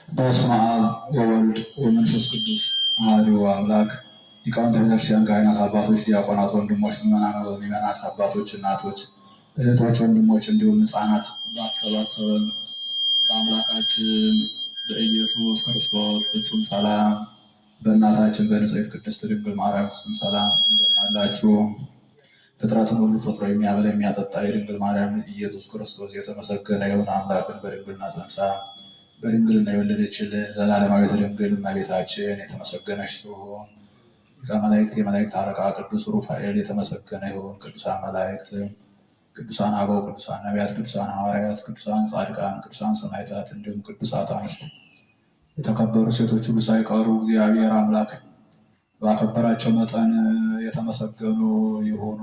በስመ አብ ወወልድ ወመንፈስ ቅዱስ አሐዱ አምላክ። ሊቃውንተ ቤተክርስቲያን፣ ካህናት፣ አባቶች፣ ዲያቆናት፣ ወንድሞች፣ ምዕመናት፣ አባቶች፣ እናቶች፣ እህቶች፣ ወንድሞች እንዲሁም ሕፃናት ባሰባሰበን በአምላካችን በኢየሱስ ክርስቶስ ፍጹም ሰላም በእናታችን በንጽሕት ቅድስት ድንግል ማርያም ፍጹም ሰላም እንደምን አላችሁ? ፍጥረትን ሁሉ ፈጥሮ የሚያበላ የሚያጠጣ የድንግል ማርያም ኢየሱስ ክርስቶስ የተመሰገነ ይሁን። አምላክን በድንግልና ጸንሳ በድንግልና የወለደችልን ዘላለማዊት ድንግል እመቤታችን የተመሰገነች ትሁን። ከመላእክት የመላእክት አለቃ ቅዱስ ሩፋኤል የተመሰገነ ይሁን። ቅዱሳን መላእክት፣ ቅዱሳን አበው፣ ቅዱሳን ነቢያት፣ ቅዱሳን ሐዋርያት፣ ቅዱሳን ጻድቃን፣ ቅዱሳን ሰማዕታት እንዲሁም ቅዱሳት አንስት የተከበሩ ሴቶች ሁሉ ሳይቀሩ እግዚአብሔር አምላክ ባከበራቸው መጠን የተመሰገኑ ይሁኑ።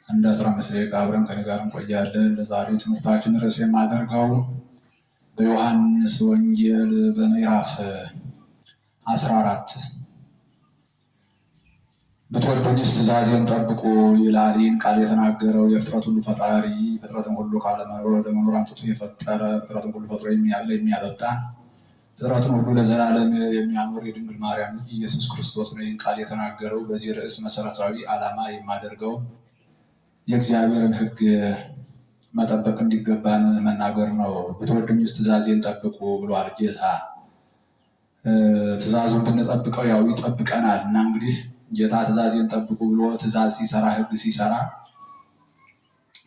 እንደ 15 ደቂቃ አብረን ከእኔ ጋር እንቆያለን። ለዛሬ ትምህርታችን ርዕስ የማደርገው በዮሐንስ ወንጌል በምዕራፍ 14 ብትወዱኝስ ትእዛዜን ጠብቁ ይላል። ይህን ቃል የተናገረው የፍጥረት ሁሉ ፈጣሪ፣ ፍጥረትን ሁሉ ካለመኖር ወደ መኖር አምጥቶ የፈጠረ፣ ፍጥረትን ሁሉ ፈጥሮ የሚያበላ የሚያጠጣ፣ ፍጥረትን ሁሉ ለዘላለም የሚያኖር የድንግል ማርያም ኢየሱስ ክርስቶስ ነው። ይህን ቃል የተናገረው በዚህ ርዕስ መሰረታዊ ዓላማ የማደርገው የእግዚአብሔርን ሕግ መጠበቅ እንዲገባን መናገር ነው። ብትወዱኝስ ትእዛዜን ጠብቁ ብሏል ጌታ። ትእዛዙን ብንጠብቀው ያው ይጠብቀናል እና እንግዲህ ጌታ ትእዛዜን ጠብቁ ብሎ ትእዛዝ ሲሰራ ሕግ ሲሰራ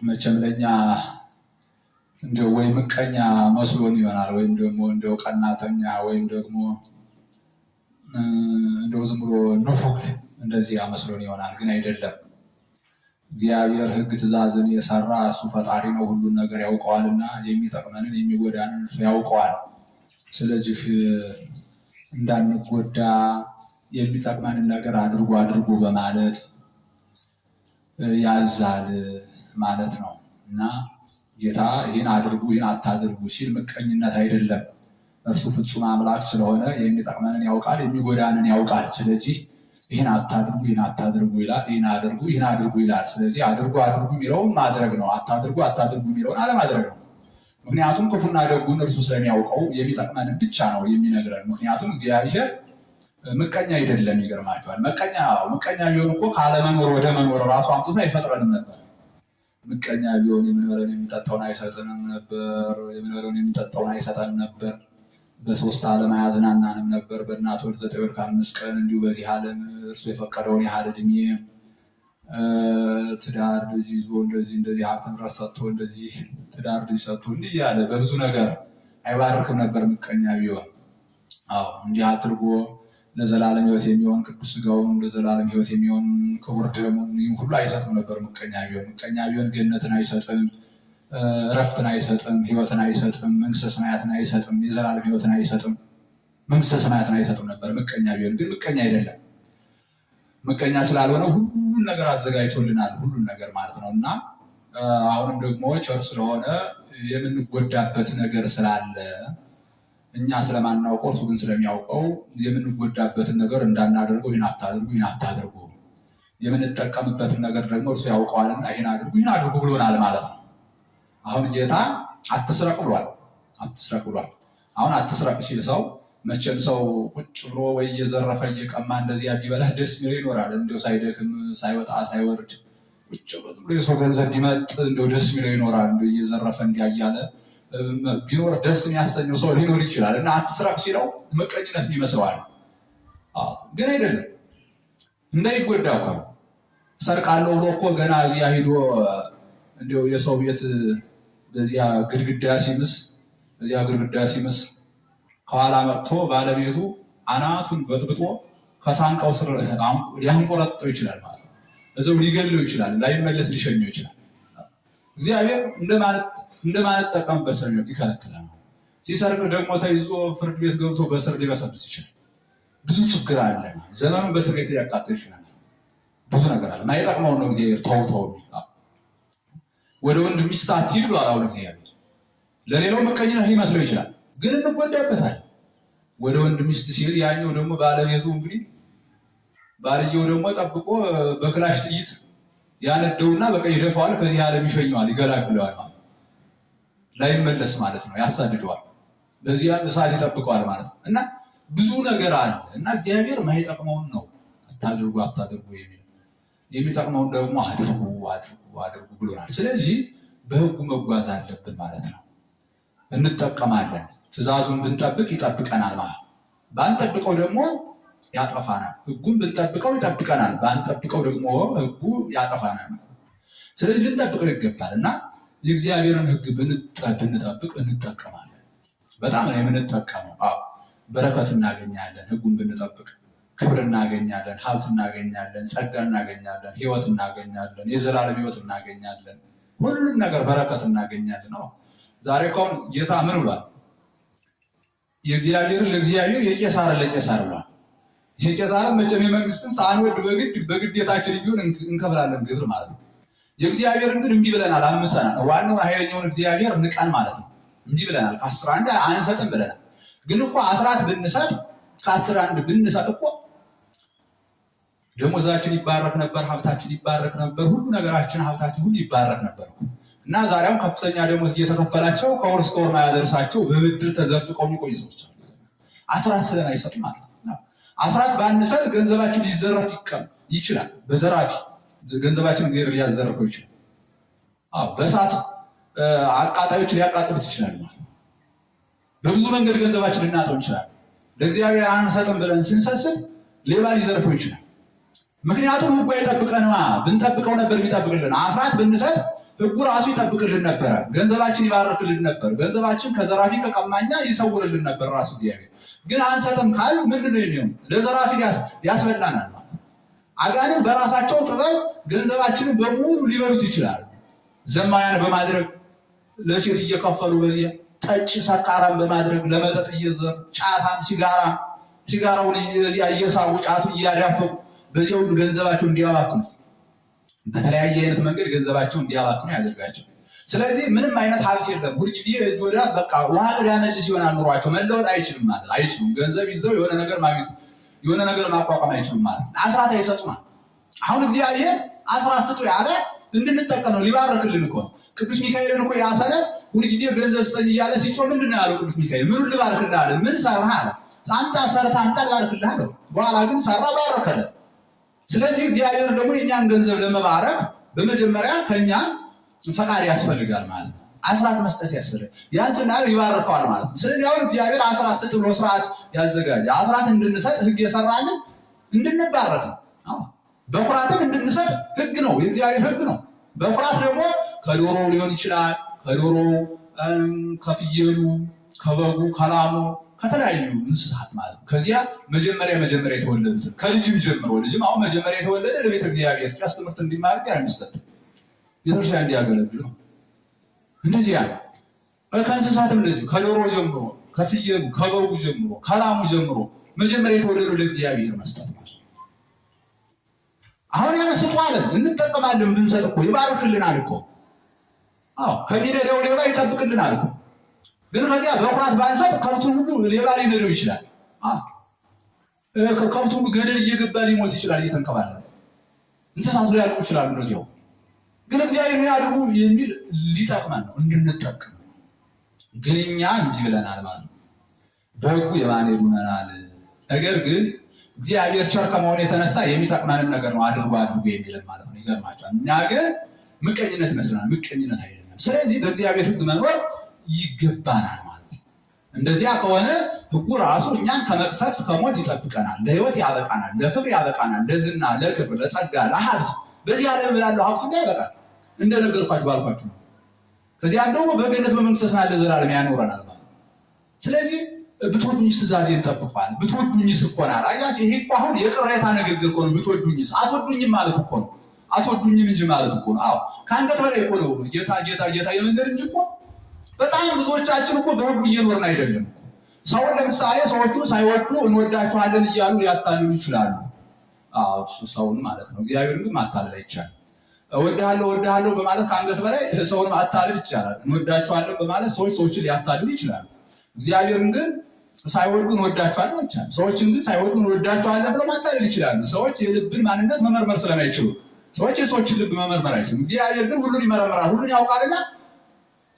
መቼም ለኛ እንደው ወይ ምቀኛ መስሎን ይሆናል፣ ወይም ደግሞ እንደው ቀናተኛ፣ ወይም ደግሞ እንደው ዝም ብሎ ንፉግ እንደዚህ መስሎን ይሆናል። ግን አይደለም። እግዚአብሔር ሕግ ትእዛዝን የሰራ እሱ ፈጣሪ ነው። ሁሉን ነገር ያውቀዋልና የሚጠቅመንን የሚጎዳንን እሱ ያውቀዋል። ስለዚህ እንዳንጎዳ የሚጠቅመንን ነገር አድርጉ በማለት ያዛል ማለት ነው እና ጌታ ይህን አድርጉ ይህን አታድርጉ ሲል ምቀኝነት አይደለም። እርሱ ፍጹም አምላክ ስለሆነ የሚጠቅመንን ያውቃል፣ የሚጎዳንን ያውቃል። ስለዚህ ይህን አታድርጉ ይህን አታድርጉ ይላል፣ ይህን አድርጉ ይህን አድርጉ ይላል። ስለዚህ አድርጉ የሚለውን ማድረግ ነው፣ አታድርጉ የሚለውን አለማድረግ ነው። ምክንያቱም ክፉና ደጉን እርሱ ስለሚያውቀው የሚጠቅመንን ብቻ ነው የሚነግረን። ምክንያቱም እግዚአብሔር ምቀኛ አይደለም። ይገርማቸዋል። ምቀኛ ቢሆን እኮ ካለመኖር ወደ መኖር ራሱ አምጥቶ አይፈጥረንም ነበር። ምቀኛ ቢሆን የምንበለውን የሚጠጣውን አይሰጥንም ነበር። የምንበለውን የሚጠጣውን አይሰጠንም ነበር። በሶስት ዓለም አያዝናናንም ነበር። በእናት ወር 9 ወር ከ5 ቀን እንዲሁ በዚህ ዓለም እርሱ የፈቀደውን ያህል ዕድሜ ትዳር ልጅ ይዞ እንደዚህ ሀብት ንብረት ሰጥቶ እንደዚህ ትዳር ልጅ ሰጥቶ እንዲህ ያለ በብዙ ነገር አይባርክም ነበር ምቀኛ ቢሆን። እንዲህ አድርጎ ለዘላለም ሕይወት የሚሆን ቅዱስ ሥጋውን ለዘላለም ሕይወት የሚሆን ክቡር ደሙን ሁሉ አይሰጥም ነበር ምቀኛ ቢሆን። ምቀኛ ቢሆን ገነትን አይሰጥም፣ እረፍትን አይሰጥም፣ ሕይወትን አይሰጥም፣ መንግሥተ ሰማያትን አይሰጥም፣ የዘላለም ሕይወትን አይሰጥም፣ መንግሥተ ሰማያትን አይሰጥም ነበር ምቀኛ ቢሆን። ግን ምቀኛ አይደለም። ምቀኛ ስላልሆነ ሁሉን ነገር አዘጋጅቶልናል፣ ሁሉን ነገር ማለት ነው እና አሁንም ደግሞ ቸር ስለሆነ የምንጎዳበት ነገር ስላለ እኛ ስለማናውቀው እሱ ግን ስለሚያውቀው የምንጎዳበትን ነገር እንዳናደርገው ይህን አታድርጉ፣ የምንጠቀምበትን ነገር ደግሞ እርሱ ያውቀዋልና ይህን አድርጉ ብሎናል ማለት ነው። አሁን ጌታ አትስረቅ ብሏል። አሁን አትስረቅ ሲል ሰው መቼም ሰው ቁጭ ብሎ ወይ እየዘረፈ እየቀማ እንደዚያ ቢበላ ደስ የሚለው ይኖራል። እንደው ሳይደክም ሳይወጣ ሳይወርድ ቁጭ ብሎ የሰው ገንዘብ ቢመጥ እንደው ደስ የሚለው ይኖራል። እንደው እየዘረፈ እንዲያያለ ቢኖር ደስ የሚያሰኘው ሰው ሊኖር ይችላል እና አትስረቅ ሲለው ምቀኝነት ይመስለዋል። ግን አይደለም። እንዳይጎዳ እኮ ሰርቃለሁ ብሎ እኮ ገና እዚያ ሂዶ እንደው የሰው ቤት በዚያ ግድግዳ ሲምስ ከኋላ መጥቶ ባለቤቱ አናቱን በጥብጦ ከሳንቃው ስር ሊያንቆረጥጠው ይችላል ማለት ነው። እዚያው ሊገድለው ይችላል፣ ላይመለስ ሊሸኘው ይችላል። እግዚአብሔር እንደማንጠቀምበት ሰው ይከለክላል። ሲሰርቅ ደግሞ ተይዞ ፍርድ ቤት ገብቶ በስር ሊበሰብስ ይችላል። ብዙ ችግር አለ። ዘመኑን በስር ቤት ሊያቃጥል ይችላል። ብዙ ነገር አለ። ማይጠቅመው ነው እግዚአብሔር ተው ወደ ወንድ ሚስት አትሂድ ብሏል። አሁን እግዚአብሔር ለሌላው ምቀኝነት ሊመስለው ይችላል፣ ግን እንጎዳበታል። ወደ ወንድ ሚስት ሲል ያኛው ደግሞ ባለቤቱ እንግዲህ ባልየው ደግሞ ጠብቆ በክላሽ ጥይት ያነደውና በቀይ ደፋዋል። ከዚህ ዓለም ይሸኘዋል፣ ይገላግለዋል። ላይመለስ ማለት ነው፣ ያሳድደዋል። በዚያ እሳት ይጠብቀዋል ማለት ነው። እና ብዙ ነገር አለ እና እግዚአብሔር የማይጠቅመውን ነው አታድርጉ የሚል የሚጠቅመውን ደግሞ አድርጉ ብሎናል። ስለዚህ በሕጉ መጓዝ አለብን ማለት ነው። እንጠቀማለን። ትእዛዙን ብንጠብቅ ይጠብቀናል ማለት ነው። ባንጠብቀው ደግሞ ያጠፋናል። ሕጉን ብንጠብቀው ይጠብቀናል፣ ባንጠብቀው ደግሞ ሕጉ ያጠፋናል። ስለዚህ ልንጠብቀው ይገባል እና የእግዚአብሔርን ሕግ ብንጠብቅ እንጠቀማለን። በጣም ነው የምንጠቀመው። በረከት እናገኛለን። ሕጉን ብንጠብቅ ክብር እናገኛለን፣ ሀብት እናገኛለን፣ ጸጋ እናገኛለን፣ ሕይወት እናገኛለን፣ የዘላለም ሕይወት እናገኛለን። ሁሉም ነገር በረከት እናገኛለን። ዛሬ ከሆነ ጌታ ምን ብሏል? የእግዚአብሔርን ለእግዚአብሔር የቄሳርን ለቄሳር ብሏል። የቄሳርን መቼም የመንግስትን ሳንወድ በግዴታችን ቢሆን እንከፍላለን ግብር ማለት ነው። የእግዚአብሔርን ግን እምቢ ብለናል፣ አምፀናል። ዋናው ኃይለኛውን እግዚአብሔር ንቀን ማለት ነው። እምቢ ብለናል። ከ10 አንድ አንሰጥም ብለናል። ግን እኮ 10 ብንሰጥ ከ10 አንድ ብንሰጥ እኮ ደሞዛችን ይባረክ ነበር፣ ሀብታችን ይባረክ ነበር፣ ሁሉ ነገራችን ሀብታችን ሁሉ ይባረክ ነበር እና ዛሬም ከፍተኛ ደሞዝ እየተከፈላቸው ከወር እስከ ወር ማያደርሳቸው በብድር ተዘፍቀው የሚቆዩ ሰዎች አሉ። 10 ስለማይሰጥ ማለት ነው። 10 ባንሰጥ ገንዘባችን ሊዘረፍ ይችላል። በዘራፊ ገንዘባችን እግዚአብሔር ሊያዘርፈው ይችላል። በእሳት አቃጣዮች ሊያቃጥሉት ይችላል ማለት ነው። በብዙ መንገድ ገንዘባችን ልናጠው ይችላል። ለእግዚአብሔር አንሰጥም ብለን ስንሰስት ሌባ ሊዘርፈው ይችላል። ምክንያቱም ሕጉ አይጠብቀንማ። ብንጠብቀው ነበር የሚጠብቅልን። 10 ብንሰጥ ሕጉ ራሱ ይጠብቅልን ነበረ። ገንዘባችን ይባርክልን ነበር። ገንዘባችን ከዘራፊ ከቀማኛ ይሰውርልን ነበር ራሱ እግዚአብሔር። ግን አንሰጥም ካል ምንድን ነው የሚሆን? ለዘራፊ ያስበላናል። አጋንንት በራሳቸው ጥበብ ገንዘባችንን በሙሉ ሊበሉት ይችላሉ። ዘማያን በማድረግ ለሴት እየከፈሉ በዚያ ጠጭ ሰካራም በማድረግ ለመጠጥ እየዘሩ ጫታን ሲጋራውን እየሳቡ ጫቱን እያዳፈቁ በዚያ ሁሉ ገንዘባቸው እንዲያባክኑ በተለያየ አይነት መንገድ ገንዘባቸው እንዲያባክኑ ያደርጋቸው። ስለዚህ ምንም አይነት ሀብት የለም። ሁልጊዜ እጅ ወዳ በቃ ውሃ ቅዳ መልስ ይሆናል ኑሯቸው። መለወጥ አይችልም ማለት አይችሉም። ገንዘብ ይዘው የሆነ ነገር ማግኘት የሆነ ነገር ማቋቋም አይችሉም ማለት 10 አይሰጡም። አሁን እግዚአብሔር 10 ስጡ ያለ እንድንጠቀም ነው። ሊባርክልን እኮ ቅዱስ ሚካኤልን እኮ ያሰለ ሁልጊዜ ገንዘብ ስጠኝ እያለ ሲጮህ ምንድን ነው ያለው ቅዱስ ሚካኤል? ምኑን ልባርክልህ አለ? ምን ሰራህ አለ? አንተ ሰርተህ አንተ ልባርክልህ አለው። በኋላ ግን ሰራ፣ ባረከለ። ስለዚህ እግዚአብሔር ደግሞ የእኛን ገንዘብ ለመባረክ በመጀመሪያ ከኛ ፈቃድ ያስፈልጋል ማለት ነው። 10 መስጠት ያስፈልጋል። ያን ስናደርግ ይባርከዋል ማለት ነው። ስለዚህ አሁን እግዚአብሔር 10 ስጥ ብሎ ስርዓት ያዘጋጀ 10 እንድንሰጥ ሕግ የሰራልን እንድንባረክ ነው። በኩራትን እንድንሰጥ ሕግ ነው፣ የእግዚአብሔር ሕግ ነው። በኩራት ደግሞ ከዶሮ ሊሆን ይችላል። ከዶሮ ከፍየሉ፣ ከበጉ፣ ከላሙ፣ ከተለያዩ እንስሳት ማለት ነው። ከዚያ መጀመሪያ የተወለዱትን ከልጅም ጀምሮ ልጅም አሁን መጀመሪያ የተወለደ ለቤተ እግዚአብሔር ቄስ ትምህርት እንዲማር የሚሰጥ ቤተክርስቲያን እንዲያገለግሉ እንደዚህ ያለ ከእንስሳትም እንደዚህ ከዶሮ ጀምሮ ከፍየሉ፣ ከበጉ ጀምሮ ከላሙ ጀምሮ መጀመሪያ የተወለዱ ለእግዚአብሔር መስጠት ነው። አሁን ያን ስጡ አለን፣ እንጠቀማለን። ብንሰጥ እኮ ይባርክልናል እኮ። ከሚነዳው ሌባ ይጠብቅልናል እኮ። ግን ከዚያ በኩራት ባንሰጥ ከብቱን ሁሉ ሌባ ሊነዳው ይችላል። ከብቱ ሁሉ ገደል እየገባ ሊሞት ይችላል እየተንከባለለ። እንስሳቱ ሊያልቁ ይችላሉ እንደዚያው። ግን እግዚአብሔር ያድርጉ የሚል ሊጠቅመን ነው እንድንጠቅም። ግን እኛ እንጂ ብለናል ማለት ነው። በሕጉ የማንሄዱናል። ነገር ግን እግዚአብሔር ቸር ከመሆኑ የተነሳ የሚጠቅመንን ነገር ነው አድርጉ የሚልን ማለት ነው። ይገርማቸዋል። እኛ ግን ምቀኝነት ይመስለናል። ምቀኝነት አይደለም። ስለዚህ በእግዚአብሔር ሕግ መኖር ይገባናል ማለት ነው። እንደዚያ ከሆነ ሕጉ ራሱ እኛን ከመቅሰፍት ከሞት ይጠብቀናል፣ ለሕይወት ያበቃናል፣ ለክብር ያበቃናል፣ ለዝና፣ ለክብር፣ ለጸጋ፣ ለሀብት በዚህ ዓለም ላለው ሀብት ያበቃል። እንደነገርኳችሁ ባልኳችሁ ነው። ከዚያ ደግሞ በገነት በመንግሥተ ሰማያት ለዘላለም ያኖረናል ማለት ነው። ስለዚህ ብትወዱኝስ ትእዛዜን ጠብቋል። ብትወዱኝስ እኮ ነው። አያችሁ፣ ይሄ እኮ አሁን የቅሬታ ንግግር እኮ ነው። ብትወዱኝስ፣ አትወዱኝም ማለት እኮ ነው። አትወዱኝም እንጂ ማለት እኮ ነው። ከአንገት በላይ እኮ ነው ጌታ የመንገድ እንጂ እኮ በጣም ብዙዎቻችን እኮ በሕጉ እየኖርን አይደለም። ሰውን ለምሳሌ ሰዎቹ ሳይወዱ እንወዳችኋለን እያሉ ሊያታልሉ ይችላሉ። ሰውን ማለት ነው። እግዚአብሔር ግን ማታለል አይቻልም። እወድሃለሁ በማለት ከአንገት በላይ ሰውን ማታለል ይቻላል። እንወዳችኋለን በማለት ሰዎችን ሊያታልሉ ይችላሉ። እግዚአብሔርን ግን ሳይወዱ እንወዳችኋለን አይቻልም። ሰዎችን ግን ሳይወዱ እንወዳችኋለን ብለው ማታለል ይችላሉ። ሰዎች የልብን ማንነት መመርመር ስለማይችሉ ሰዎች የሰዎችን ልብ መመርመር አይችሉም። እግዚአብሔር ግን ሁሉን ይመረምራል፣ ሁሉን ያውቃልና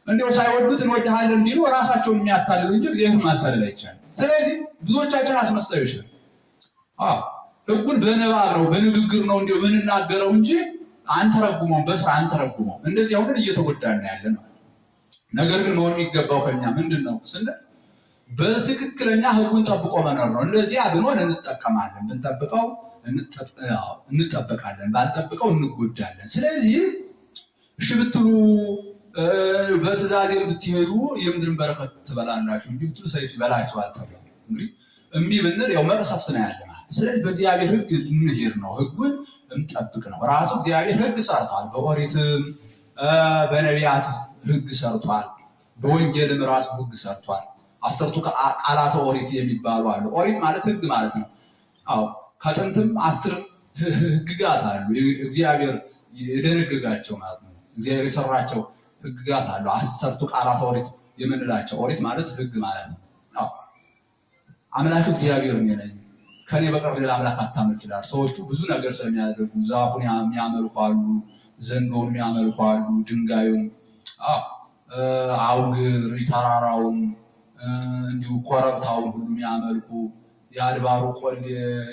እንደው ሳይወዱት እንወድሃለን ቢሉ ራሳቸውን የሚያታልሉ እንጂ እግዚአብሔርን ማታለል አይቻልም። ስለዚህ ብዙዎቻችን አስመሳዮች ነን። ሕጉን በንባብ ነው በንግግር ነው እንደው የምንናገረው እንጂ አንተረጉመውም፣ በስራ አንተረጉመውም። እንደዚህ አሁን እየተጎዳን ያለን ነው። ነገር ግን መሆን የሚገባው ከኛ ምንድነው ስንል በትክክለኛ ሕጉን ጠብቆ መኖር ነው። እንደዚህ ብንሆን እንጠቀማለን፣ ብንጠብቀው እንጠበቃለን፣ ባንጠብቀው እንጎዳለን። ስለዚህ እሺ ብትሉ በትእዛዝ ብትሄዱ የምድርን በረከት ትበላላችሁ እንጂ ብትሉ ሰይፍ ይበላችኋል ተብሎ እንግዲህ እምቢ ብንል ያው መቅሰፍት ነው ያለ ማለት። ስለዚህ በእግዚአብሔር ሕግ እንሄድ ነው፣ ሕጉን እንጠብቅ ነው። ራሱ እግዚአብሔር ሕግ ሰርቷል። በኦሪትም በነቢያት ሕግ ሰርቷል። በወንጌልም ራሱ ሕግ ሰርቷል። 10ቱ ቃላተ ኦሪት የሚባሉ አሉ። ኦሪት ማለት ሕግ ማለት ነው። ከጥንትም 10 ሕግጋት አሉ እግዚአብሔር የደነገጋቸው ማለት ነው። እግዚአብሔር የሰራቸው ሕግጋት አሉ። 10ቱ ቃላተ ኦሪት የምንላቸው ኦሪት ማለት ሕግ ማለት ነው። አምላክ እግዚአብሔር እኔ ነኝ ከኔ በቀር ሌላ አምላክ አታምልክ ይላል። ሰዎቹ ብዙ ነገር ስለሚያደርጉ ዛፉን የሚያመልኩ አሉ፣ ዘንዶውን የሚያመልኩ አሉ፣ ድንጋዩን አውግር ተራራውን እንዲሁ ኮረብታውን ሁሉ የሚያመልኩ የአድባሩ ቆሌ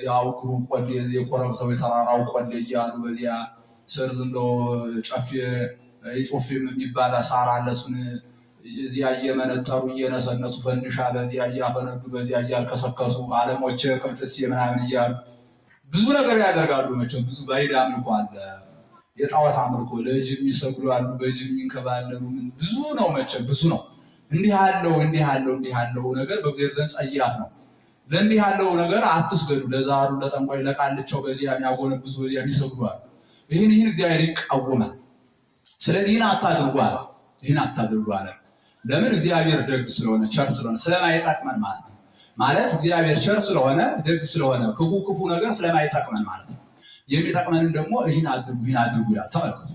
የአውግሩ ቆሌ የኮረብታው የተራራው ቆሌ እያሉ በዚያ ስር ዝም ብሎ ጨፌ ጮፌም የሚባል ሳር አለ። እሱን እዚያ እየመነጠሩ እየነሰነሱ ፈንድሻ በዚያ እያፈነዱ በዚያ እያልከሰከሱ ዓለሞች ቅርጥስ ምናምን እያሉ ብዙ ነገር ያደርጋሉ። መቼም ብዙ ባዕድ አምልኮ አለ፣ የጣዖት አምልኮ፣ ለጅብ የሚሰግዱ አሉ፣ በጅብ የሚንከባለሉ ብዙ ነው። መቼም ብዙ ነው። እንዲህ ያለው ነገር በእግዚአብሔር ዘንድ ጸያፍ ነው። ለእንዲህ ያለው ነገር አትስገዱ። ለዛሩ ለጠንቋይ ለቃልቻው በዚያ የሚያጎነብሱ በዚያ የሚሰግዱ አሉ። ይህን እግዚአብሔር ይቃወማል። ስለዚህ ይህን አታድርጉ አለ። ለምን? እግዚአብሔር ደግ ስለሆነ ቸር ስለሆነ ስለማይጠቅመን ማለት ነው። ማለት እግዚአብሔር ቸር ስለሆነ ደግ ስለሆነ ክፉ ነገር ስለማይጠቅመን ማለት ነው። የሚጠቅመንን ደግሞ ይህን አድርጉ ይላል። ተመልከቱ።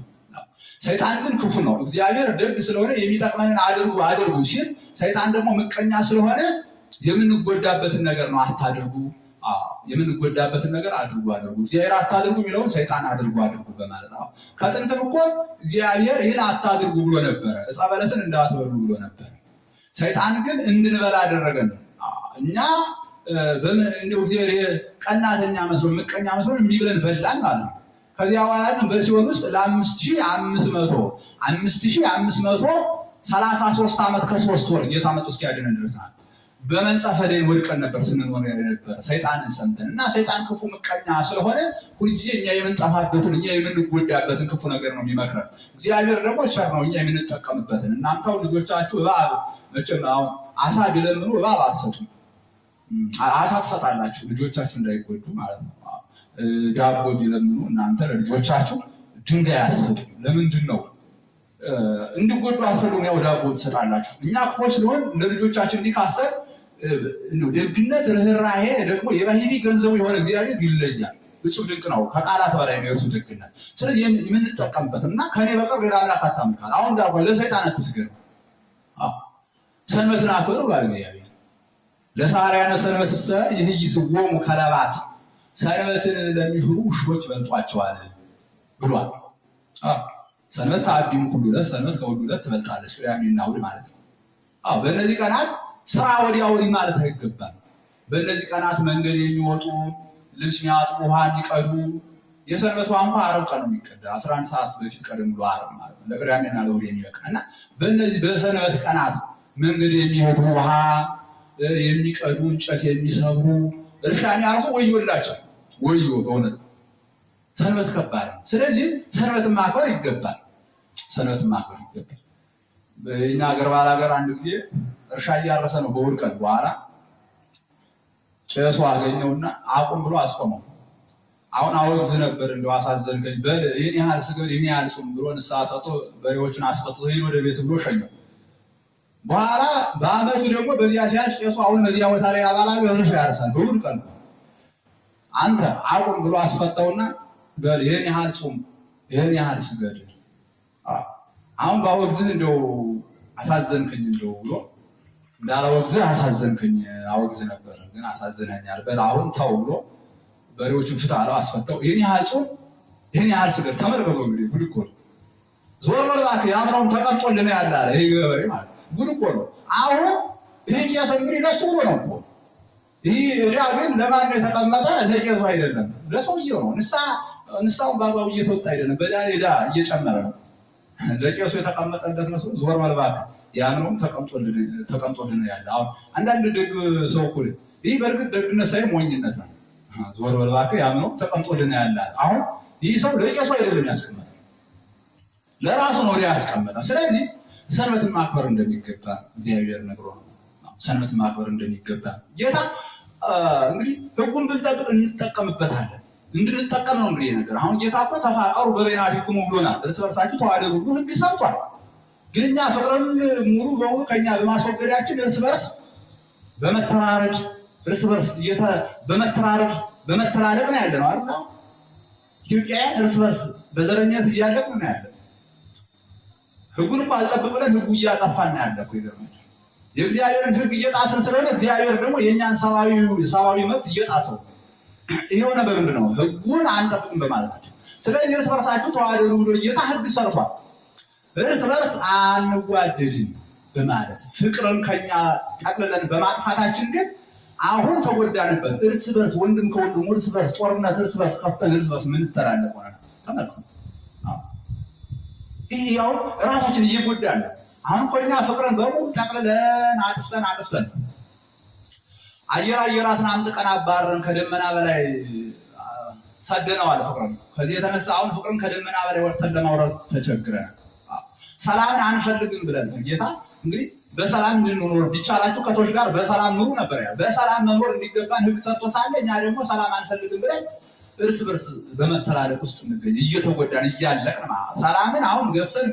ሰይጣን ግን ክፉ ነው። እግዚአብሔር ደግ ስለሆነ የሚጠቅመንን አድርጉ ሲል፣ ሰይጣን ደግሞ ምቀኛ ስለሆነ የምንጎዳበትን ነገር ነው አታድርጉ፣ የምንጎዳበትን ነገር አድርጉ። እግዚአብሔር አታድርጉ የሚለውን ሰይጣን አድርጉ በማለት ነው። ከጥንትም እኮ እግዚአብሔር ይህን አታድርጉ ብሎ ነበረ። ዕፀ በለስን እንዳትበሉ ብሎ ነበር። ሰይጣን ግን እንድንበላ አደረገን። እኛ እንደው እግዚአብሔር ቀናተኛ መስሎ ምቀኛ መስሎ የሚብለን በላን ማለት ነው። ከዚያ በኋላ ግን በሲኦል ውስጥ ለ5533 ዓመት ከ3 ወር ጌታ መጥቶ እስኪያድነን ድረስ በመንጸፈ ደይን ወድቀን ነበር ስንኖር ነበር ሰይጣንን ሰምተን። እና ሰይጣን ክፉ ምቀኛ ስለሆነ ሁልጊዜ እኛ የምንጠፋበትን እኛ የምንጎዳበትን ክፉ ነገር ነው የሚመክረን። እግዚአብሔር ደግሞ ቸር ነው፣ እኛ የምንጠቀምበትን። እናንተው ልጆቻችሁ እባብ መቼም አሁን አሳ ቢለምኑ እባብ አትሰጡም። አሳ ትሰጣላችሁ ልጆቻችሁ እንዳይጎዱ ማለት ነው። ዳቦ ቢለምኑ እናንተ ለልጆቻችሁ ድንጋይ አትሰጡም። ለምንድን ነው? እንዲጎዱ አትፈልጉም። ያው ዳቦ ትሰጣላችሁ። እኛ ክፎች ስለሆን ለልጆቻችን እንዲካሰር ደግነት ርኅራኄ ደግሞ የባህሪ ገንዘቡ የሆነ እግዚአብሔር ይለያል። እጹብ ድንቅ ነው። ከቃላት በላይ ነው የእርሱ ደግነት። ስለዚህ የምንጠቀምበት እና ከኔ በቀር ሌላ አምላክ አታምልክ። አሁን ዳቦ ለሰይጣን አትስገዱ፣ ሰንበትን አክብሩ ባለ እግዚአብሔር። ለሰማርያነ ሰንበትሰ ይህይስዎሙ ከለባት፣ ሰንበትን ለሚሽሩ ውሾች በልጧቸዋል ብሏል። ሰንበት ታዲም ሁሉ ለሰንበት ከሁሉ ትበልጣለች፣ ቅዳሜና እሑድ ማለት ነው። በእነዚህ ቀናት ስራ ወዲያ ወዲህ ማለት አይገባም። በእነዚህ ቀናት መንገድ የሚወጡ ልብስ የሚያጥቡ ውሃ የሚቀዱ የሰንበቷ እንኳ ዓርብ ቀን ነው የሚቀዳ 11 ሰዓት በፊት ቀደም ብሎ ዓርብ ማለት ነው ለቅዳሜና ለእሑድ የሚበቃ እና በእነዚህ በሰንበት ቀናት መንገድ የሚሄዱ ውሃ የሚቀዱ እንጨት የሚሰብሩ እርሻ የሚያርሱ ወዮላቸው፣ ወዮ በእውነት ሰንበት ከባድ ነው። ስለዚህ ሰንበትን ማክበር ይገባል። በእኛ ሀገር ባላገር አንድ ጊዜ እርሻ እያረሰ ነው በእሑድ ቀን። በኋላ ቄሱ አገኘውና አቁም ብሎ አስቆመው። አሁን አወግዝ ነበር እንደው አሳዘንከኝ፣ በል ይህን ያህል ስገድ ይህን ያህል ጹም ብሎ ንስሐ ሰጥቶ በሬዎችን አስፈጥቶ ሄዶ ወደ ቤት ብሎ ሸኘው። በኋላ በአመቱ ደግሞ በዚያ ሲያልፍ ቄሱ አሁን በዚያ ቦታ ላይ ባላገር እርሻ ያርሳል በእሑድ ቀን። አንተ አቁም ብሎ አስፈታውና በል ይህን ያህል ጹም ይህን ያህል ስገድ፣ አሁን ባወግዝህ እንደው አሳዘንከኝ እንደው ብሎ እንዳላወግዝህ አሳዘንከኝ፣ አወግዝ ነበር ግን አሳዝነኛል፣ በል አሁን ተው ብሎ በሬዎቹን ፍታ አለው፣ አስፈታው። ይህን ያህል ጾም ይህን ያህል ስገድ። ተመልከቱ እንግዲህ ጉድ እኮ ዞር በል እባክህ ያምነውን ተቀምጦልን ያለ አለ። ይሄ ገበሬ ማለት ጉድ እኮ ነው። አሁን ይሄ ቄስ እንግዲህ ለሱ ነው እኮ ይህ ዕዳ ግን ለማን ነው የተቀመጠ? ለቄሱ አይደለም፣ ለሰውየው ነው። ንስሐውን በአግባቡ እየተወጣ አይደለም፣ በዳር ዕዳ እየጨመረ ነው። ለቄሱ የተቀመጠለት ነው። ዞር በል እባክህ ያምነውን ተቀምጦልን ያለ። አሁን አንዳንድ ደግ ሰው እኮ ይህ በእርግጥ ደግነት ሳይሆን ሞኝነት ነው። ዞር በል እባክህ ያምነውን ተቀምጦልን ያለ። አሁን ይህ ሰው ለቄሱ አይደለም ያስቀመጠ፣ ለራሱ ነው ያስቀመጠ። ስለዚህ ሰንበትን ማክበር እንደሚገባ እግዚአብሔር ነግሮናል። ሰንበትን ማክበር እንደሚገባ ጌታ እንግዲህ ሕጉን ብንጠብቅ እንጠቀምበታለን። እንድንጠቀም ነው እንግዲህ ነገር። አሁን ጌታ እኮ ተፋቀሩ በበይናቲክሙ ብሎናል። እርስ በርሳችሁ ተዋደዱ ብሎ ሕግ ሰርቷል። ግን እኛ ፍቅርን ሙሉ በሙሉ ከኛ በማስወገዳችን እርስ በርስ በመተራረድ እርስ በርስ በመተላለቅ ነው ያለ ነው አይደል? ኢትዮጵያውያን እርስ በርስ በዘረኝነት እያለቅ ነው ያለ። ሕጉን እኮ አልጠብቅ ብለን ሕጉ እያጠፋን ነው ያለ እኮ። ይገርማል። የእግዚአብሔርን ሕግ እየጣስን ስለሆነ እግዚአብሔር ደግሞ የእኛን ሰብአዊ መብት እየጣሰው የሆነ በምንድን ነው? ሕጉን አንጠብቅም በማለታቸው። ስለዚህ እርስ በርሳችሁ ተዋደዱ ብሎ ጌታ ሕግ ሰርቷል። እርስ በርስ አንዋደድም በማለት ፍቅርን ከኛ ጠቅልለን በማጥፋታችን ግን አሁን ተጎዳንበት። እርስ በርስ ወንድም ከወንድሙ እርስ በርስ ጦርነት እርስ በርስ ከፍተን እርስ በርስ ምንተላለቅ ሆነ። ተመልከቱ። ይህ ያው ራሳችን እየጎዳን ነው። አሁን ኮኛ ፍቅርን በሙሉ ጠቅልለን አጥፍተን አየራትን አምጥቀን አባረን ከደመና በላይ ሰደነዋል ፍቅርን። ከዚህ የተነሳ አሁን ፍቅርን ከደመና በላይ ወጥተን ለማውረድ ተቸግረናል። ሰላምን አንፈልግም ብለን ጌታ እንግዲህ በሰላም እንድንኖር ቢቻላችሁ ከሰዎች ጋር በሰላም ኑሩ ነበር ያለው። በሰላም መኖር እንዲገባን ሕግ ሰርቶ ሳለ እኛ ደግሞ ሰላም አንፈልግም ብለን እርስ በርስ በመተላለቅ ውስጥ እንገኝ እየተጎዳን እያለቅን ማለት። ሰላምን አሁን ገፍተን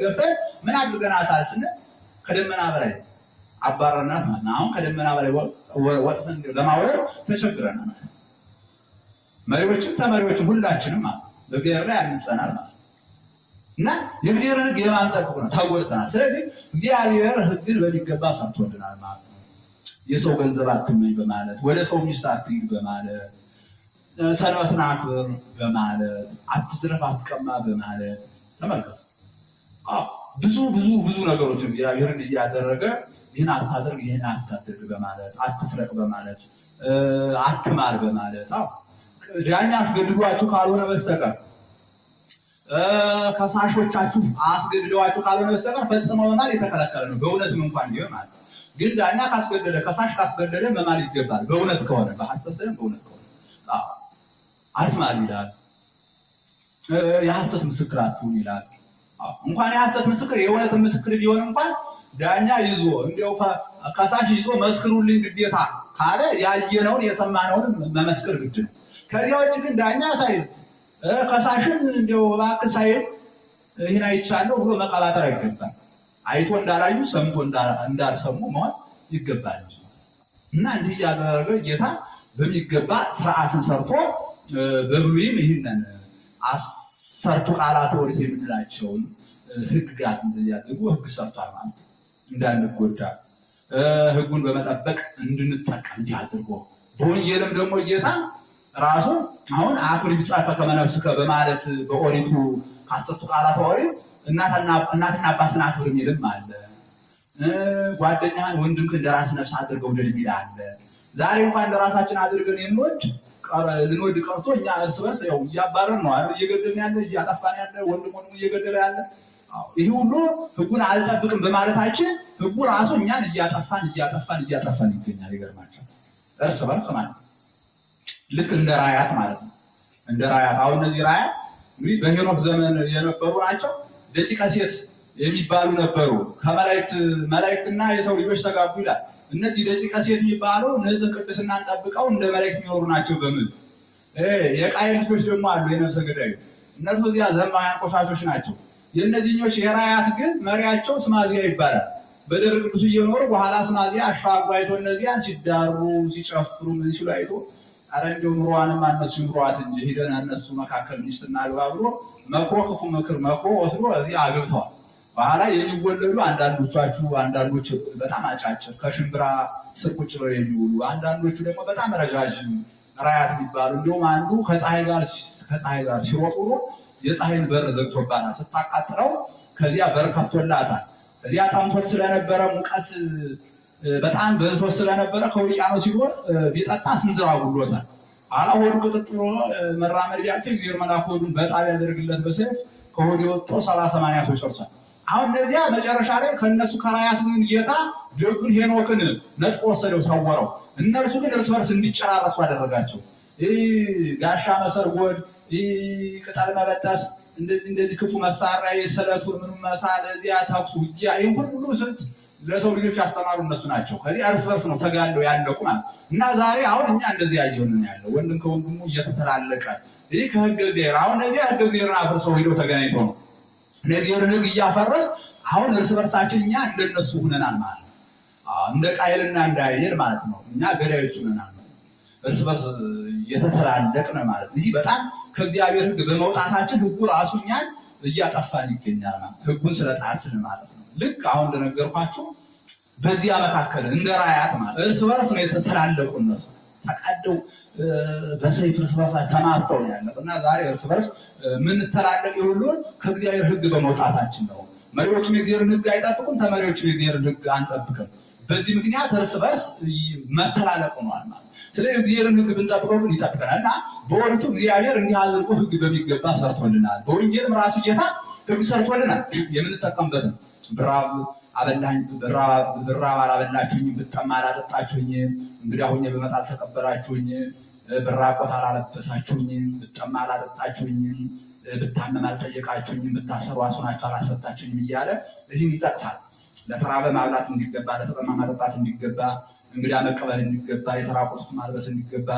ምን አድርገናታል ስንል ከደመና በላይ አባረናት ማለት ነው። አሁን ከደመና በላይ ወጥተን ለማውረድ ተቸግረናል ማለት ነው። መሪዎችም ተመሪዎችም ሁላችንም ማለት በእግዚአብሔር ላይ አንጸናል ማለት እና የእግዚአብሔር ሕግ የማንጠብቅ ነው ተጎድተናል። ስለዚህ እግዚአብሔር ሕግን በሚገባ ሰርቶልናል ማለት ነው። የሰው ገንዘብ አትመኝ በማለት ወደ ሰው ሚስት አትሂድ በማለት ሰንበትን አክብር በማለት አትዝረፍ፣ አትቀማ በማለት ተመልከቱ። ብዙ ነገሮች እግዚአብሔርን እያደረገ ይህን አታድርግ፣ ይህን አታድርግ በማለት አትስረቅ በማለት አትማር በማለት ዳኛ አስገድዷችሁ ካልሆነ በስተቀር ከሳሾቻችሁ አስገድደዋችሁ ካልሆነ በስተቀር ፈጽመው መማል የተከለከለ ነው። በእውነትም እንኳን ቢሆን ማለት ግን ዳኛ ካስገደደ ከሳሽ ካስገደደ መማል ይገባል። በእውነት ከሆነ በሐሰት ሳይሆን በእውነት ከሆነ አትማል ይላል። የሐሰት ምስክር አትሁን ይላል። እንኳን የሐሰት ምስክር የእውነት ምስክር ቢሆን እንኳን ዳኛ ይዞ እንዲያው ከሳሽ ይዞ መስክሩልኝ ግዴታ ካለ ያየነውን የሰማነውን መመስከር ግድ ነው። ከዚያ ውጭ ግን ዳኛ ሳይል ከሳሽን እንዲያው እባክህ ሳይል ይህን አይቻለሁ ብሎ መቀባጠር አይገባል። አይቶ እንዳላዩ ሰምቶ እንዳልሰሙ መሆን ይገባል እና እንዲህ ያደረገ ጌታ በሚገባ ስርዓትን ሰርቶ በብሉይም ይህንን አሰርቱ ቃላት ኦሪት የምንላቸውን ሕግጋት እንደዚህ አድርጎ ሕግ ሰርቷል ማለት እንዳንጎዳ ሕጉን በመጠበቅ እንድንጠቀም እንዲህ አድርጎ በወንጌልም ደግሞ ጌታ ራሱ አሁን አክብር ቢጻፈ ከመ ነፍስከ በማለት በኦሪቱ ከአሰርቱ ቃላት ኦሪት እናትና አባትን አክብር የሚልም አለ። ጓደኛህን ወንድምህን እንደራስህ ነፍስ አድርገው ውደድ የሚል አለ። ዛሬ እንኳን እንደራሳችን አድርገን ልንወድ ቀርቶ እኛ እርስ በርስ ያው እያባረን ነው አይደል? እየገደልን ያለ እያጠፋን ያለ ወንድሙን እየገደለ ያለ። ይህ ሁሉ ሕጉን አልጠብቅም በማለታችን ሕጉ ራሱ እኛን እያጠፋን ይገኛል። ይገርማቸዋል። እርስ በርስ ማለት ልክ እንደ ራያት ማለት ነው። እንደ ራያት አሁን እነዚህ ራያት እንግዲህ በሄኖክ ዘመን የነበሩ ናቸው። ደቂቀ ሴት የሚባሉ ነበሩ። ከመላእክትና የሰው ልጆች ተጋቡ ይላል። እነዚህ ደቂቀ ሴት የሚባሉ ንጽሕ ቅድስናን ጠብቀው እንደ መላእክት የሚኖሩ ናቸው በምድር። የቃየል ልጆች ደግሞ አሉ፣ የነፍሰ ገዳዩ። እነሱ እዚያ ዘማውያን ቆሻሾች ናቸው። የእነዚህኞች የራያት ግን መሪያቸው ስማዚያ ይባላል። በደብረ ቅዱስ እየኖሩ በኋላ ስማዚያ አሻግሮ አይቶ እነዚያን ሲዳሩ ሲጨፍሩ ምን ሲሉ አይቶ ኧረ እንደው ኑሮዋንም እነሱ ይኑሯት እንጂ ሂደን እነሱ መካከል ሚስት እናግባ ብሎ መክሮ ክፉ ምክር መክሮ ወስዶ እዚህ አግብተዋል። በኋላ የሚወለዱ አንዳንዶች በጣም አጫጭር ከሽምብራ ስር ቁጭ ብለው የሚውሉ፣ አንዳንዶቹ ደግሞ በጣም ረዣዥም ራያት የሚባሉ። እንዲሁም አንዱ ከፀሐይ ጋር ሲሮጥ ውሎ የፀሐይን በር ዘግቶባታል። ስታቃጥለው ከዚያ በር ከፍቶላታል። ከዚያ ጠምቶት ስለነበረ ሙቀት በጣም በዝቶ ስለነበረ ከውቅያኖስ ሲሆን ቢጠጣ ስንዝር አጉሎታል። ሆዱ ቅጥጥሎ መራመድ ቢያቸው እግዚአብሔር መልአክ ሆዱን በጣም ያደርግለት በሰይፍ ከሆዱ ወጥቶ 70-80 ሰው ጨርሷል። አሁን እነዚያ መጨረሻ ላይ ከነሱ ከራያት ግን ጌታ ደጉን ሄኖክን ነጥቆ ወሰደው፣ ሰወረው። እነርሱ ግን እርስ በርስ እንዲጨራረሱ አደረጋቸው። ጋሻ መሰርጎድ፣ ቅጠል መበጠስ፣ እንደዚህ ክፉ መሳሪያ የሰለቱን ምንም መሳል፣ እዚያ ተኩስ፣ ውጊያ፣ ይህን ሁሉ ስልት ለሰው ልጆች ያስተማሩ እነሱ ናቸው። ከዚህ እርስ በርስ ነው ተጋለው ያለቁ ማለት እና ዛሬ አሁን እኛ እንደዚህ ያየውን ነው ያለው። ወንድም ከወንድሙ እየተተላለቀ ይህ ከህገ እግዚአብሔር አሁን እነዚህ ህገ እግዚአብሔርን አፍርሰው ሄደው ተገናኝተው ነው እነዚህ ህግ እያፈረስ አሁን እርስ በርሳችን እኛ እንደነሱ ሁነናል ማለት ነው። እንደ ቃየልና እንደ አቤል ማለት ነው። እኛ ገዳዮች ሁነናል ነው። እርስ በርስ እየተተላለቅን ማለት ነው። ይህ በጣም ከእግዚአብሔር ህግ በመውጣታችን ህጉ ራሱ እኛን እያጠፋን ይገኛል ማለት ህጉን ስለጣትን ማለት ነው። ልክ አሁን እንደነገርኳችሁ በዚያ መካከል እንደ ራያት ማለት እርስ በርስ ነው የተተላለቁ እነሱ ተቃደው በሰይፍ እርስ በርሳቸው ተማርተው ነው ያለው እና ዛሬ እርስ በርስ ምን ተላለቅ ይሁሉን ከእግዚአብሔር ህግ በመውጣታችን ነው። መሪዎችም የእግዚአብሔርን ህግ አይጠብቁም፣ ተመሪዎችም የእግዚአብሔርን ህግ አንጠብቅም። በዚህ ምክንያት እርስ በርስ መተላለቅ ሆኗል ማለት። ስለዚህ እግዚአብሔርን ህግ ብንጠብቀው ግን ይጠብቀናል እና በወቅቱ እግዚአብሔር እንዲህ አድርጎ ህግ በሚገባ ሰርቶልናል። በወንጌልም ራሱ ጌታ ህግ ሰርቶልናል። የምንጠቀምበት ነው። ብራብ አላበላችሁኝ፣ ብጠማ አላጠጣችሁኝ፣ እንግዲህ አሁን በመጣ ተቀበላችሁኝ፣ ብራቆት አላለበሳችሁኝ፣ ብጠማ አላጠጣችሁኝ፣ ብታመም አልጠየቃችሁኝ፣ ብታሰሩ አስናችሁ አላስፈታችሁኝ እያለ ይህን ይጠቅሳል። ለተራበ ማብላት እንዲገባ፣ ለተጠማ ማጠጣት እንዲገባ፣ እንግዲህ መቀበል እንዲገባ፣ የተራቆቱትን ማልበስ እንዲገባ፣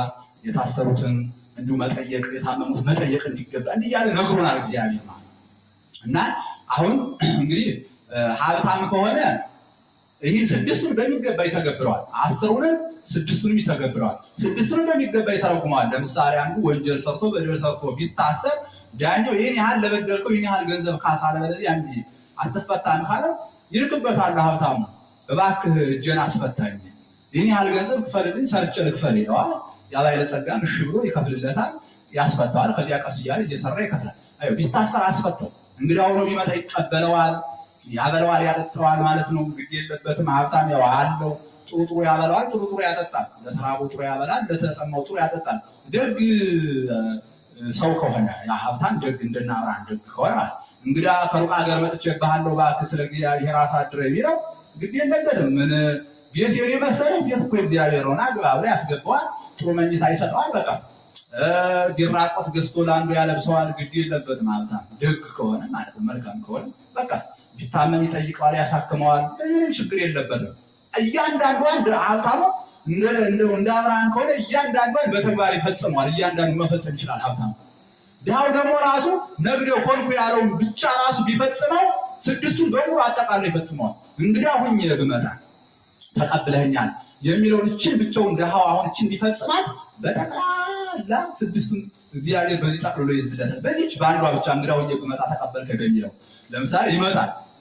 የታሰሩትን እንዲሁ መጠየቅ፣ የታመሙት መጠየቅ እንዲገባ እንዲህ እያለ ነግሮናል እግዚአብሔር ማለት እና አሁን እንግዲህ ሀብታም ከሆነ ይህ ስድስቱን በሚገባ ይተገብረዋል። 10ቱንም 6ቱንም ይተገብረዋል። 6ቱንም በሚገባ ይተረጉመዋል። ለምሳሌ አንዱ ወንጀል ሰርቶ በደል ሰርቶ ቢታሰር ዳኛው ይህን ያህል ለበደልከው ይህን ያህል ገንዘብ ካሳ ለበለዚህ አንድ አትፈታም ካለ ይልክበታል። ሀብታሙ እባክህ እጄን አስፈታኝ፣ ይህን ያህል ገንዘብ ክፈልልኝ፣ ሰርቼ ልክፈል ይለዋል። ያ ባለጸጋም እሺ ብሎ ይከፍልለታል፣ ያስፈታዋል። ከዚያ ቀስ እያለ እየሰራ ይከፍላል። ቢታሰር አስፈታው። እንግዲህ አሁን ቢመጣ ይቀበለዋል፣ ያበለዋል፣ ያጠጣዋል ማለት ነው። ግድ የለበትም። ሀብታም ያው አለው ጥሩ ያበለዋል፣ ጥሩ ያጠጣል። ለተራቡ ጥሩ ያበላል፣ ለተጠማው ጥሩ ያጠጣል። ደግ ሰው ከሆነ ያ ሀብታም ደግ እንደና አብርሃም ደግ ከሆነ እንግዲህ ከሩቅ ሀገር መጥቼብሃለሁ እባክህ ስለ እግዚአብሔር አሳድረኝ ቢለው ግድ የለበትም። ምን ቤት የመሰለው ቤት እኮ እግዚአብሔር ነውና ግባ ብሎ ያስገባዋል። ጥሩ መኝታ ይሰጠዋል። በቃ ቢራቆት ገዝቶ ለአንዱ ያለብሰዋል። ግድ የለበትም። ሀብታም ደግ ከሆነ ማለት ነው፣ መልካም ከሆነ በቃ ቢታመም ይጠይቀዋል፣ ያሳክመዋል። ችግር የለበትም። እያንዳንዷን ሀብታሙ እንደ አብርሃም ከሆነ እያንዳንዷን በተግባር ይፈጽመዋል። እያንዳንዱ መፈጸም ይችላል ሀብታሙ። ድሃው ደግሞ ራሱ ነግደው ኮልኩ ያለውን ብቻ ራሱ ቢፈጽመው 6ቱን በሙሉ አጠቃላይ ይፈጽመዋል። እንግዲህ አሁን ብመጣ ተቀብለኸኛል የሚለውን እችን ብቻውን ድሃው አሁን እችን ቢፈጽማት በጠቅላላ 6ቱን እግዚአብሔር በዚህ ጠቅልሎ ይዝለታል። በዚህች በአንዷ ብቻ እንግዲህ አሁን ብመጣ ተቀበልከኝ በሚለው ለምሳሌ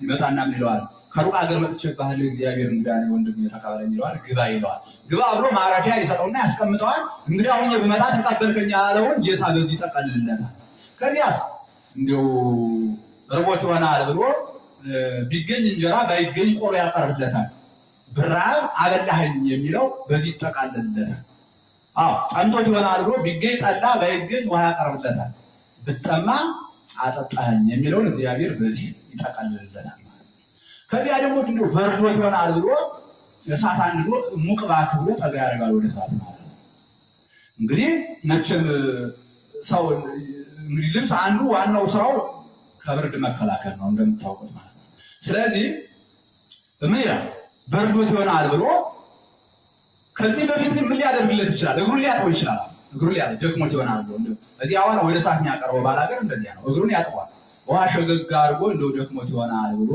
ይመጣና ምን ይለዋል? ከሩቅ ሀገር መጥቼብሃለሁ እግዚአብሔር እንግዲህ ወንድም ተቀበለኝ ይለዋል። ግባ ይለዋል። ግባ ብሎ ማረፊያ ይሰጠውና ያስቀምጠዋል። እንግዲህ አሁን ብመጣ ተቀበልከኝ ያለውን ጌታ በዚህ ጠቀልልለታል። ከዚያስ እንዲሁ ርቦት ይሆናል ብሎ ቢገኝ እንጀራ ባይገኝ ቆሎ ያቀርብለታል። ብራብ አበላኸኝ የሚለው በዚህ ይጠቃልልለታል። ጠምቶት ይሆናል ብሎ ቢገኝ ጠላ ባይገኝ ውሃ ያቀርብለታል። ብጠማ አጠጣኸኝ የሚለውን እግዚአብሔር በዚህ ይጠቃልልለታል። ከዚያ ደግሞ እንዲሁ በርዶት ይሆናል ብሎ እሳት አንድዶ ሙቅ እባክህ ብሎ ጠጋ ያደርጋል ወደ እሳት ማለት ነው። እንግዲህ መቼም ሰው እንግዲህ ልብስ አንዱ ዋናው ስራው ከብርድ መከላከል ነው እንደምታውቁት ማለት ነው። ስለዚህ ምን ይላል? በርዶት ይሆናል ብሎ ከዚህ በፊት ግን ምን ሊያደርግለት ይችላል? እግሩን ሊያጥበው ይችላል። እግሩን ሊያጥበው ደክሞት ይሆናል ብሎ እዚህ አሁን ወደ እሳት የሚያቀርበው ባላገር እንደዚያ ነው። እግሩን ያጥበዋል። ውሃ ሸገግ አድርጎ እንደው ደክሞት ይሆናል ብሎ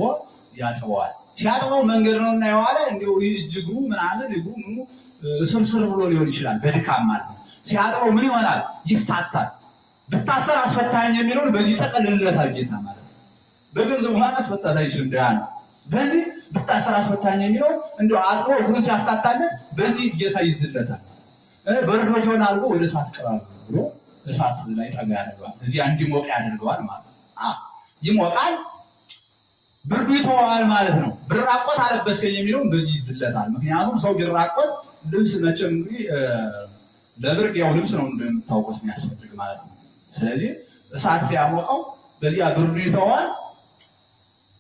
ያጥበዋል። ሲያጥበው መንገድ ነው እና የዋለ እንደው እጅግሩ ምናምን እግሩ ምኑ ስርስር ብሎ ሊሆን ይችላል በድካም ማለት ነው። ሲያጥበው ምን ይሆናል? ይፍታታል። ብታሰር አስፈታኝ የሚለውን በዚህ ጠቀልልለታል ጌታ ማለት ነው። በገንዘብ ውሃ አስፈታት አይችልም ድሃ ነው። በዚህ ብታሰር አስፈታኝ የሚለው እንደው አጥቦ እግሩን ሲያፍታታለት በዚህ ጌታ ይዝለታል። በርዶት ይሆናል ብሎ ወደ እሳት ቅረብ ብሎ እሳት ላይ ጠጋ ያደርገዋል። እዚያ እንዲሞቅ ያደርገዋል ማለት ነው። ይሞቃል። ብርዱ ይተዋል ማለት ነው። ብራቆት አለበስከኝ የሚለውን በዚህ ይዝለታል። ምክንያቱም ሰው ቢራቆት ልብስ መቼም እንግዲህ ለብርድ ያው ልብስ ነው እንደምታውቁት የሚያስፈልግ ማለት ነው። ስለዚህ እሳት ሲያሞቀው በዚያ ብርዱ ይተዋል።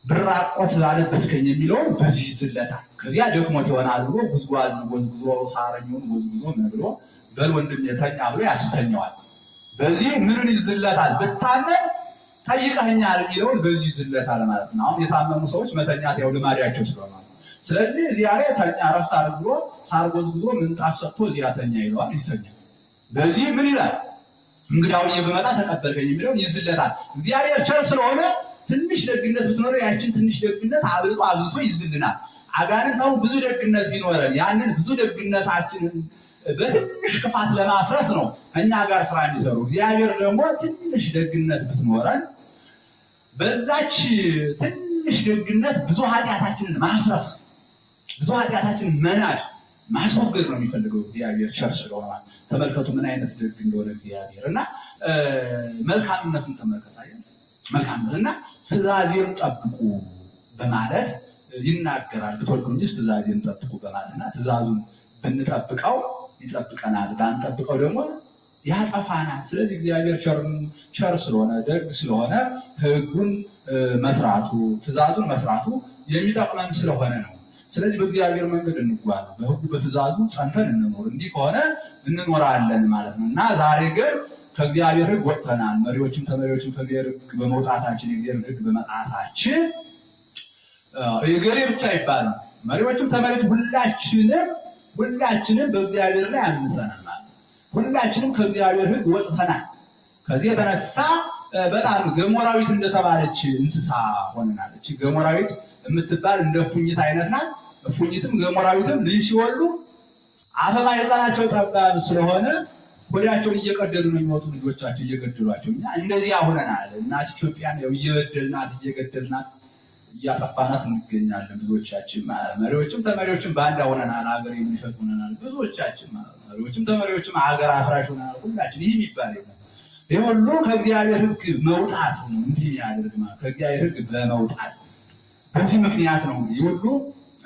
ብራቆት አለበስከኝ የሚለውን በዚህ ይዝለታል። ከዚያ ደክሞት ይሆናል ብሎ ጉዝጓዝ ጎዝጉዞ ሳረኙን ጎዝጉዞ ምን ብሎ በል ወንድም የተኛ ብሎ ያስተኛዋል። በዚህ ምንን ይዝለታል? ብታመን ጠይቀኸኛል የሚለውን በዚህ ይዝለታል ማለት ነው። አሁን የታመሙ ሰዎች መተኛት ያው ልማዳቸው ስለሆነ ስለዚህ እዚያ ላይ ተኛ ረፍት አድርጎ ሳር ጎዝጉዞ ምንጣፍ ሰጥቶ እዚያ ተኛ ይለዋል። ይተኛል። በዚህ ምን ይላል? እንግዳውን የበመጣ ተቀበልከኝ የሚለውን ይዝለታል። እግዚአብሔር ቸር ስለሆነ ትንሽ ደግነት ብትኖር ያችን ትንሽ ደግነት አብልጦ አብዝቶ ይዝልናል። አጋንንት አሁን ብዙ ደግነት ቢኖረን ያንን ብዙ ደግነታችንን በትንሽ ክፋት ለማፍረስ ነው እኛ ጋር ስራ እንዲሰሩ። እግዚአብሔር ደግሞ ትንሽ ደግነት ብትኖረን በዛች ትንሽ ደግነት ብዙ ኃጢአታችንን ማፍረስ ብዙ ኃጢአታችንን መናድ ማስወገድ ነው የሚፈልገው እግዚአብሔር ቸር ስለሆነ። ተመልከቱ ምን አይነት ደግ እንደሆነ እግዚአብሔር እና መልካምነቱን ተመልከታየ መልካምነትና ትእዛዜን ጠብቁ በማለት ይናገራል። ብትወልዱ እንጂ ትእዛዜን ጠብቁ በማለትና ትእዛዙን ብንጠብቀው ይጠብቀናል፣ ባንጠብቀው ደግሞ ያጠፋናል። ስለዚህ እግዚአብሔር ቸር ስለሆነ ደግ ስለሆነ ሕጉን መስራቱ ትእዛዙን መስራቱ የሚጠቅመን ስለሆነ ነው። ስለዚህ በእግዚአብሔር መንገድ እንጓዝ፣ በሕጉ በትእዛዙ ጸንተን እንኖር። እንዲህ ከሆነ እንኖራለን ማለት ነው እና ዛሬ ግን ከእግዚአብሔር ሕግ ወጥተናል። መሪዎችም ተመሪዎችም ከእግዚአብሔር ሕግ በመውጣታችን የእግዚአብሔር ሕግ በመጣታችን የገሌ ብቻ ይባላል። መሪዎችም ተመሪዎችም ሁላችንም በእግዚአብሔር ላይ አንሰናል ማለት ሁላችንም ከእግዚአብሔር ሕግ ወጥተናል። ከዚህ የተነሳ በጣም ገሞራዊት እንደተባለች እንስሳ ሆነናለች። ገሞራዊት የምትባል እንደ ፉኝት አይነት ናት። ፉኝትም ገሞራዊትም ልጅ ሲወልዱ አፈማ የሕፃናቸው ጠባብ ስለሆነ ወዲያቸውን እየቀደዱ ነው የሚወጡ ልጆቻቸው እየገደሏቸው። እኛ እንደዚህ ሆነናል። እናት ኢትዮጵያን እየበደልናት እየገደልናት እያጠፋናት እንገኛለን። ብዙዎቻችን መሪዎችም ተመሪዎችም በአንድ ሆነናል። ሀገር የሚሸጥ ሆነናል። ብዙዎቻችን መሪዎችም ተመሪዎችም ሀገር አፍራሽ ሆነናል። ሁላችን ይህ የሚባል ይህ ሁሉ ከእግዚአብሔር ሕግ መውጣት ነው። እንዲህ ያደርግ ከእግዚአብሔር ሕግ በመውጣት በዚህ ምክንያት ነው ይህ ሁሉ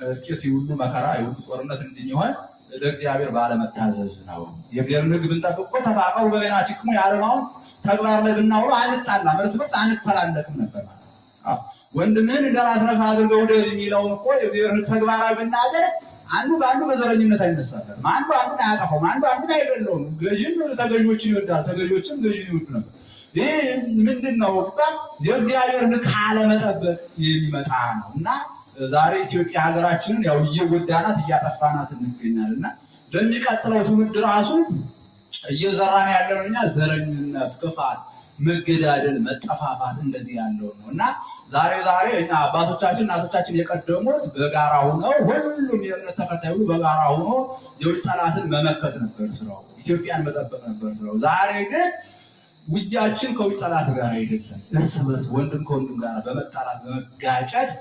እርቂት፣ ይህ ሁሉ መከራ፣ ይህ ሁሉ ጦርነት እንዲሆን ለእግዚአብሔር ባለመታዘዝ ነው። የእግዚአብሔር ሕግ ብንጠብቅ እኮ ተፋቀሩ በበይናቲክሙ ያለውን ተግባር ላይ ብናውለው አንጣላም፣ እርስ በርስ አንተላለቅም ነበር ማለት ነው። ወንድምህን እንደ ራስህ አድርገህ ውደድ የሚለውን እኮ የእግዚአብሔር ሕግ ተግባራዊ ብናደርግ አንዱ በአንዱ በዘረኝነት አይነሳበትም። አንዱ አንዱን አያጠፋውም። አንዱ አንዱን አይገለውም። ገዥም ተገዥዎችን ይወዳል፣ ተገዥዎችም ገዥን ይወዱ ነበር። ይህ ምንድን ነው? የእግዚአብሔር ሕግ ካለመጠበቅ የሚመጣ ነው እና ዛሬ ኢትዮጵያ ሀገራችንን ያው እየጎዳናት እያጠፋናት እንገኛለን እና ለሚቀጥለው ትውልድ ራሱ እየዘራን ያለነው እኛ ዘረኝነት፣ ክፋት፣ መገዳደል፣ መጠፋፋት እንደዚህ ያለው ነው እና ዛሬ እኛ አባቶቻችን እናቶቻችን የቀደሙት በጋራ ሆነው ሁሉም የእምነት ተከታይ ሁሉ በጋራ ሆኖ የውጭ ጠላትን መመከት ነበር ስራው፣ ኢትዮጵያን መጠበቅ ነበር ስራው። ዛሬ ግን ውጊያችን ከውጭ ጠላት ጋር አይደለም፣ እርስ በርስ ወንድም ከወንድም ጋር በመጣላት በመጋጨት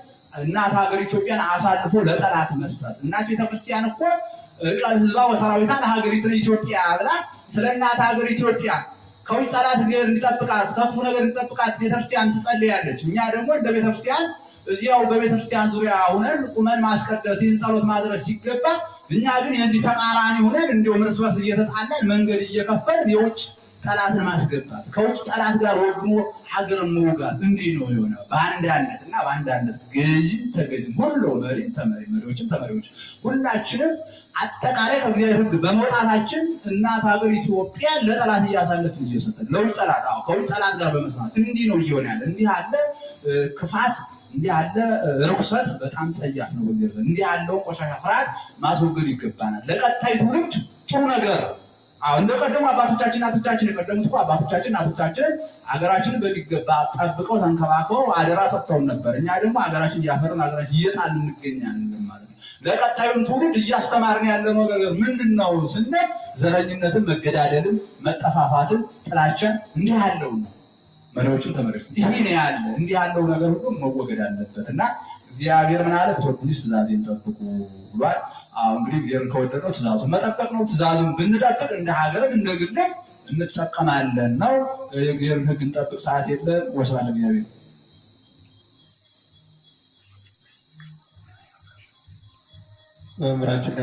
እናት ሀገር ኢትዮጵያን አሳልፎ ለጠላት መስጠት። እናት ቤተክርስቲያን እኮ ህዝባ ወሰራዊቷን ሀገሪቱን ኢትዮጵያ ብላ ስለ እናት ሀገር ኢትዮጵያ ከውጭ ጠላት እግዚአብሔር እንዲጠብቃት ከፉ ነገር እንዲጠብቃት ቤተክርስቲያን ትጸልያለች። እኛ ደግሞ እንደ ቤተክርስቲያን እዚያው በቤተክርስቲያን ዙሪያ ሆነን ቁመን ማስቀደስ ይህን ጸሎት ማድረስ ሲገባ እኛ ግን የዚህ ተቃራኒ ሆነን እንዲሁም እርስ በርስ እየተጣላን መንገድ እየከፈልን የውጭ ጠላትን ማስገባት ከውጭ ጠላት ጋር ወግሞ ሀገርን መውጋት እንዲህ ነው የሆነ። በአንዳነት እና በአንዳነት ገዥም ተገዥም ሁሉ መሪዎችም ተመሪዎች ሁላችንም አጠቃላይ ከእግዚአብሔር ሕግ በመውጣታችን እናት ሀገር ኢትዮጵያ ለጠላት እያሳለፍን እየሰጠን ለውጭ ጠላት ከውጭ ጠላት ጋር በመስማት እንዲህ ነው እየሆነ ያለ። እንዲህ ያለ ክፋት እንዲህ ያለ ርኩሰት በጣም ጸያፍ ነው። እንዲህ ያለው ቆሻሻ ፍርሃት ማስወገድ ይገባናል። ለቀጣይ ትውልድ ጥሩ ነገር እንደ ቀደሙ አባቶቻችን እናቶቻችን የቀደሙት እኮ አባቶቻችን እናቶቻችን ሀገራችንን በሚገባ ጠብቀው ተንከባክበው አደራ ሰጥተውን ነበር። እኛ ደግሞ ሀገራችን እያፈርን ሀገራችን እየጣልን እንገኛለን ማለት ነው። ለቀጣዩም ትውልድ እያስተማርን ያለነው ነገር ምንድን ነው ስንል ዘረኝነትን፣ መገዳደልን፣ መጠፋፋትን፣ ጥላቻን እንዲህ ያለው ነው። መሪዎችም ተመሪዎች ይህ ነው ያለ እንዲህ ያለው ነገር ሁሉ መወገድ አለበት እና እግዚአብሔር ምን አለ? ትወዱኝ ትእዛዜን ጠብቁ ብሏል። እንግዲህ እግዚአብሔር ከወደደው ትእዛዙን መጠበቅ ነው። ትእዛዙን ብንጠብቅ እንደ ሀገርም እንደ ግልም እንጠቀማለን ነው። የእግዚአብሔር ሕግ እንጠብቅ። ሰዓት የለም። ወስብሐት ለእግዚአብሔር። መምህራችን